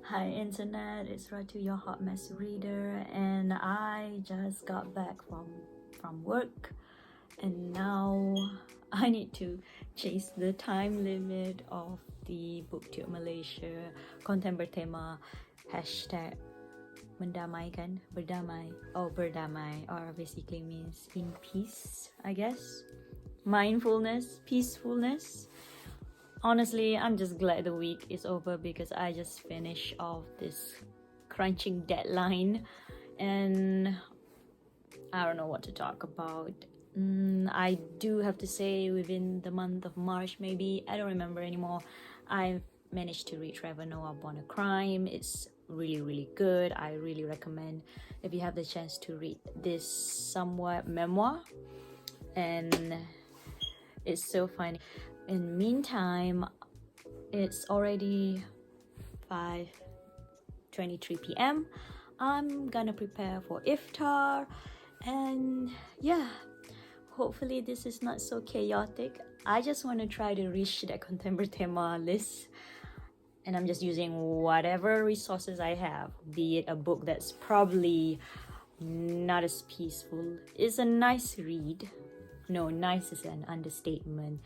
Hi internet, it's Ratu, your hot mess reader, and I just got back from work, and now I need to chase the time limit of the BookTube Malaysia konten bertema hashtag mendamaikan, berdamai, berdamai, or basically means in peace, I guess. Mindfulness, peacefulness. Honestly, I'm just glad the week is over because I just finished off this crunching deadline and I don't know what to talk about. I do have to say within the month of March, maybe, I don't remember anymore, I managed to read Trevor Born a Crime. It's really good. I really recommend if you have the chance to read this somewhat memoir, and it's so funny. In the meantime, it's already 5:23 p.m. I'm gonna prepare for iftar, and yeah, hopefully this is not so chaotic. I just want to try to reach that contemporary tema list, and I'm just using whatever resources I have, be it a book that's probably not as peaceful. It's a nice read. No, nice is an understatement.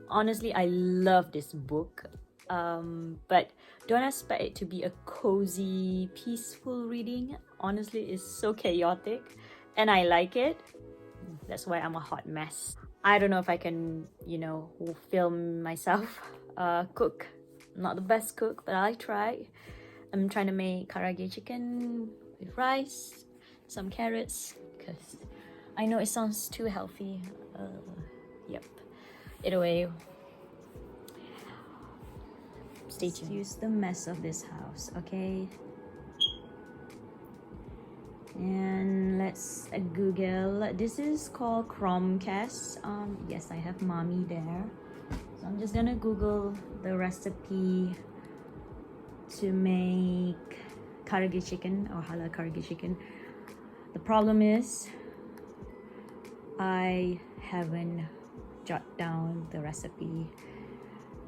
Honestly, I love this book, but don't expect it to be a cozy, peaceful reading. Honestly, it's so chaotic, and I like it. That's why I'm a hot mess. I don't know if I can, film myself cook. Not the best cook, but I try. I'm trying to make karaage chicken with rice, some carrots, because I know it sounds too healthy. Yep. Either way, stay tuned. Use the mess of this house, okay? And let's Google. This is called Chromecast. Yes, I have mommy there. So I'm just gonna Google the recipe to make karaage chicken or halal karaage chicken. The problem is I haven't jot down the recipe,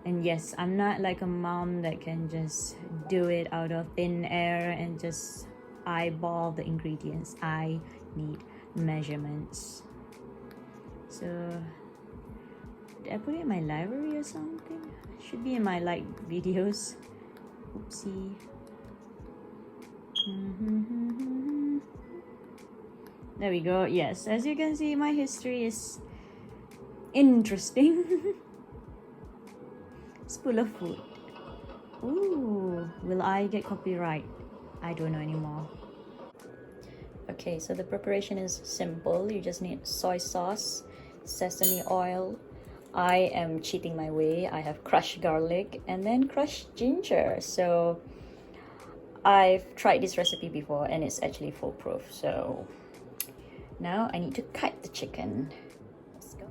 and yes, I'm not like a mom that can just do it out of thin air and just eyeball the ingredients. I need measurements. So did I put it in my library or something? It should be in my videos. Oopsie. There we go. Yes, as you can see, my history is interesting. It's full of food. Ooh, will I get copyright? I don't know anymore. Okay, so the preparation is simple. You just need soy sauce, sesame oil. I am cheating my way. I have crushed garlic and then crushed ginger. So I've tried this recipe before and it's actually foolproof. So now I need to cut the chicken. Let's go.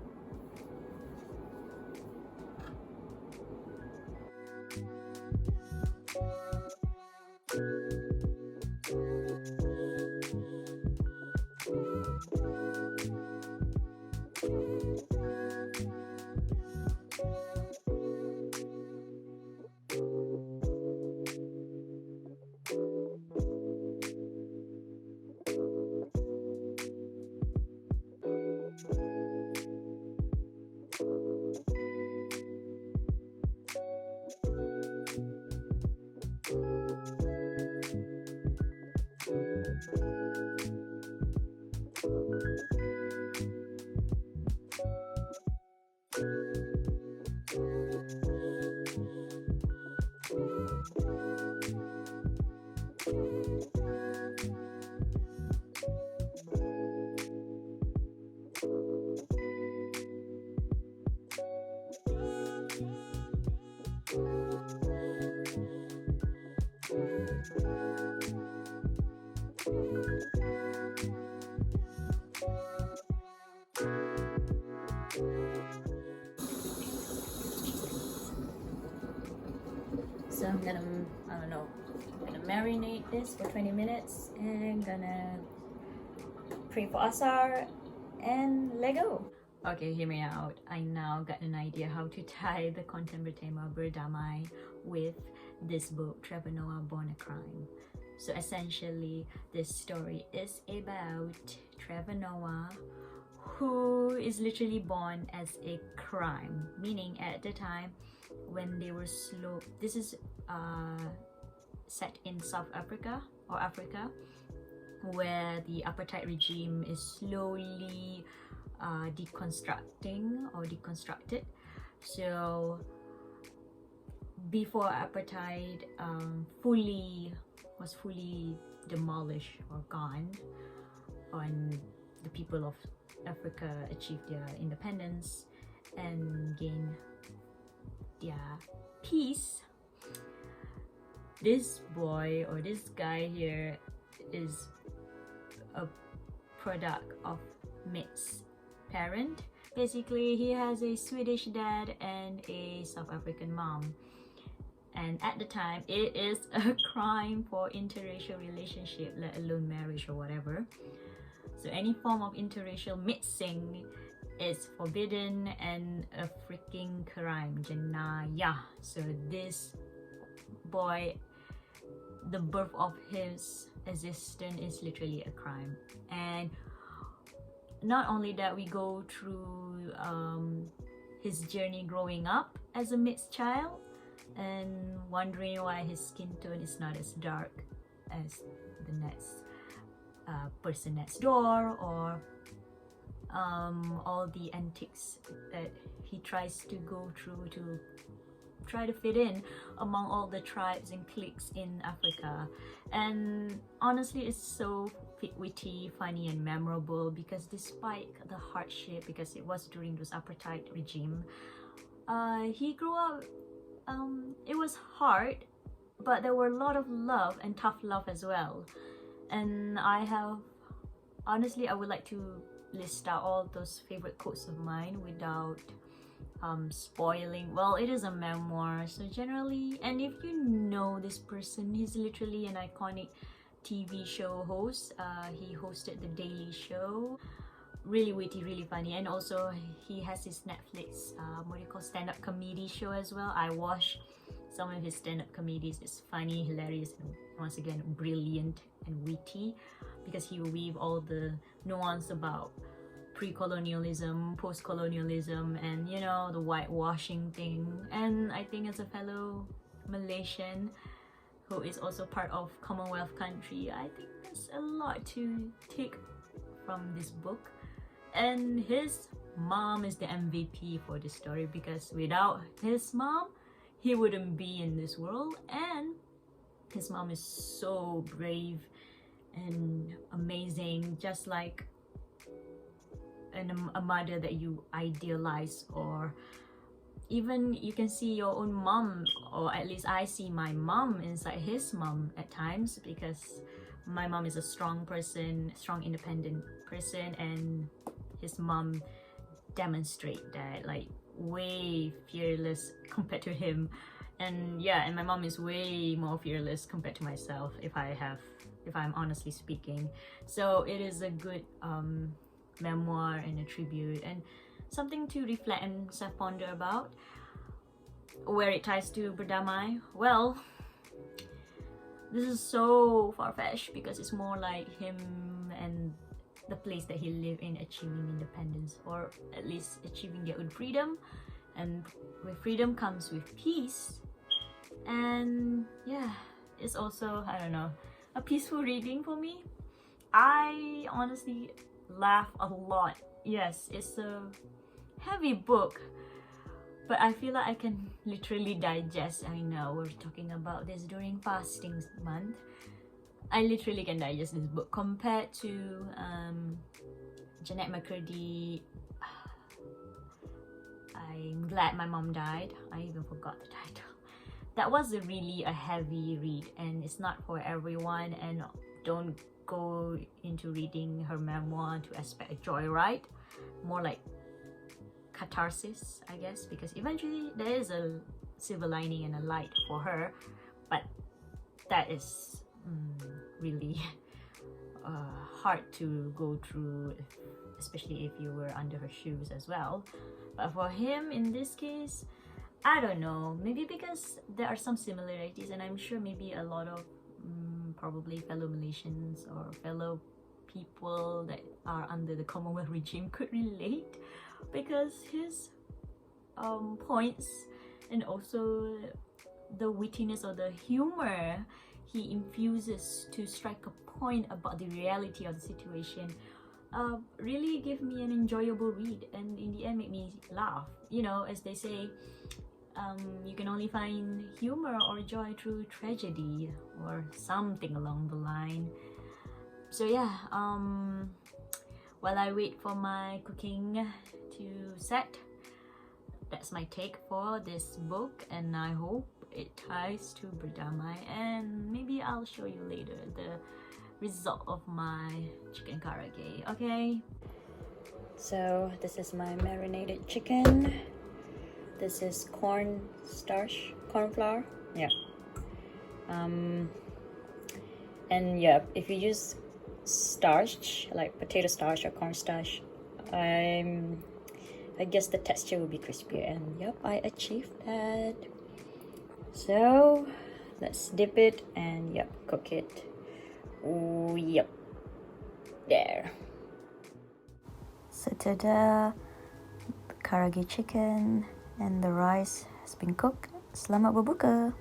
So I'm gonna, marinate this for 20 minutes and gonna pray for asar and let go. Okay, hear me out. I now got an idea how to tie the content bertema berdamai with this book, Trevor Noah Born a Crime. So essentially, this story is about Trevor Noah, who is literally born as a crime, meaning at the time when they were slow. This is set in South Africa or Africa, where the apartheid regime is slowly deconstructing or deconstructed. So before apartheid was fully demolished or gone, and the people of Africa achieved their independence and gained their peace, this boy or this guy here is a product of mixed parent. Basically, he has a Swedish dad and a South African mom. And at the time, it is a crime for interracial relationship, let alone marriage or whatever. So any form of interracial mixing is forbidden and a freaking crime, Jennete. So this boy, the birth of his existence is literally a crime. And not only that, we go through his journey growing up as a mixed child and wondering why his skin tone is not as dark as the next person next door, or all the antics that he tries to go through to try to fit in among all the tribes and cliques in Africa. And honestly, it's so witty, funny and memorable, because despite the hardship, because it was during this apartheid regime, he grew up, it was hard, but there were a lot of love and tough love as well. And honestly, I would like to list out all those favorite quotes of mine without spoiling. Well, it is a memoir, so generally, and if you know this person, he's literally an iconic TV show host. He hosted The Daily Show. Really witty, really funny, and also he has his Netflix stand-up comedy show as well. I watch some of his stand-up comedies. It's funny, hilarious, and once again brilliant and witty, because he will weave all the nuance about pre-colonialism, post-colonialism, and you know, the whitewashing thing. And I think as a fellow Malaysian who is also part of Commonwealth country, I think there's a lot to take from this book. And his mom is the MVP for this story, because without his mom, he wouldn't be in this world. And his mom is so brave and amazing, just like a mother that you idealize, or even you can see your own mom, or at least I see my mom inside his mom at times, because my mom is a strong person, strong independent person, and his mom demonstrate that, like, way fearless compared to him. And yeah, and my mom is way more fearless compared to myself, if I'm honestly speaking. So it is a good memoir and a tribute, and something to reflect and self-ponder about. Where it ties to Berdamai, well, this is so far-fetched, because it's more like him and the place that he lived in achieving independence, or at least achieving their own freedom. And with freedom comes with peace. And yeah, it's also, I don't know, a peaceful reading for me. I honestly laugh a lot. Yes, it's a heavy book, but I feel like I can literally digest. I know we're talking about this during fasting month. I literally can digest this book compared to Jennete McCurdy. I'm glad my mom died. I even forgot the title. That was really a heavy read, and it's not for everyone. And don't go into reading her memoir to expect a joyride. More like catharsis, I guess, because eventually there is a silver lining and a light for her, but that is really hard to go through, especially if you were under her shoes as well. But for him, in this case, I don't know, maybe because there are some similarities, and I'm sure maybe a lot of probably fellow Malaysians or fellow people that are under the Commonwealth regime could relate, because his points and also the wittiness or the humor he infuses to strike a point about the reality of the situation really gave me an enjoyable read, and in the end made me laugh. You know, as they say, you can only find humor or joy through tragedy or something along the line. So yeah, while I wait for my cooking to set, that's my take for this book, and I hope it ties to Berdamai, and maybe I'll show you later the result of my chicken karage. Okay, so this is my marinated chicken. This is corn flour. Yeah. And yeah, if you use starch like potato starch or corn starch, I guess the texture will be crispier, and yep, I achieved that. So let's dip it and yep, cook it. Oh, yep, there. So tada, karage chicken and the rice has been cooked. Selamat berbuka.